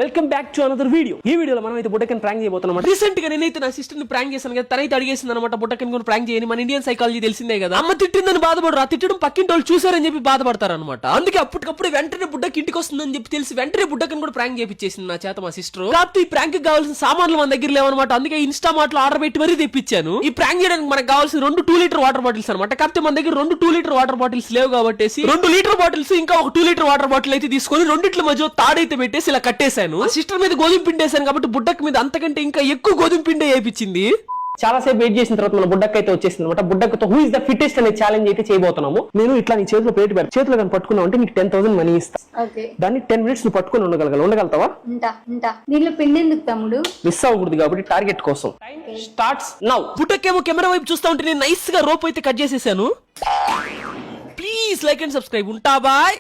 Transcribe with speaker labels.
Speaker 1: Welcome back to another video. ఈ వీడియోలో మనం అయితే బుడ్డకన్ ప్రాంక్ చేయబోతున్నాం. రీసెంట్ గా నేనైతే నా సిస్టర్ ని ప్రాంక్ చేశాను కదా, తనైతే అడిగేసింది అనమాట బుడ్డకన్ కూడా ప్రాంక్ చేయని. మన ఇండియన్ సైకాలజీ తెలిసిందే కదా, అమ్మ తిట్టిందని బాధపడరు, ఆ తిట్టడం పక్కింటి వాళ్ళు చూసారని చెప్పి బాధపడతారు అనమాట. అందుకే అప్పటికప్పుడు వెంటనే బుడ్డకి ఇంటికి వస్తుందని చెప్పి తెలిసి వెంటనే బుడ్డకన్ కూడా ప్రాంక్ చేపించేసింది నా చేత మా సిస్టర్. కాకపోతే ఈ ప్రాంక్ కావాల్సిన సామాన్లు మన దగ్గర లేవన్నమాట. అందుకే ఇన్స్టా మార్ట్ లో ఆర్డర్ పెట్టి మరీ తెప్పించాను. ఈ ప్రాంక్ చేయడానికి మనకు కావాల్సిన 2 2 లీటర్ వాటర్ బాటిల్స్ అనమాట. కాకపోతే మన దగ్గర 2 2 లీటర్ వాటర్ బాటిల్స్ లేవు కాబట్టి 2 లీటర్ బాటిల్స్ ఇంకా ఒక 2 లీటర్ వాటర్ బాటిల్ అయితే తీసుకొని రెండిట్ల మధ్య తాడైతే పెట్టేసి ఇలా కట్టేశాను. సిస్టర్ మీద గోధుమ పిండి వేసాను కాబట్టి బుడ్డక్ మీద అంతకంటే ఇంకా ఎక్కువ గోధుమ పిండి వేయించింది. చాలా సేపు వెయిట్ చేసిన తర్వాత మన బుడ్డక్ అయితే వచ్చేసింది అనమాట. బుడ్డక్తో హూ ఇస్ ద ఫిట్టెస్ట్ అనే ఛాలెంజ్ అయితే చేయబోతున్నాము. నేను ఇట్లా నీ చేతిలో ప్లేట్ పెట్టి చేతిలో కానీ పట్టుకున్నావు అంటే నీకు 10,000 మనీ ఇస్తా. దాన్ని 10 మినిట్స్ నువ్వు పట్టుకుని ఉండగలుగుతావా?
Speaker 2: దీనిలో పిండి ఎందుకు తమ్ముడు?
Speaker 1: మిస్ అవ్వకూడదు కాబట్టి టార్గెట్ కోసం. Starts now. బుడ్డకేమో కెమెరా వైపు చూస్తా ఉంటే నేను నైస్ గా రోప్ అయితే కట్ చేసేసాను. Please like and subscribe. ఉంటా బాయ్.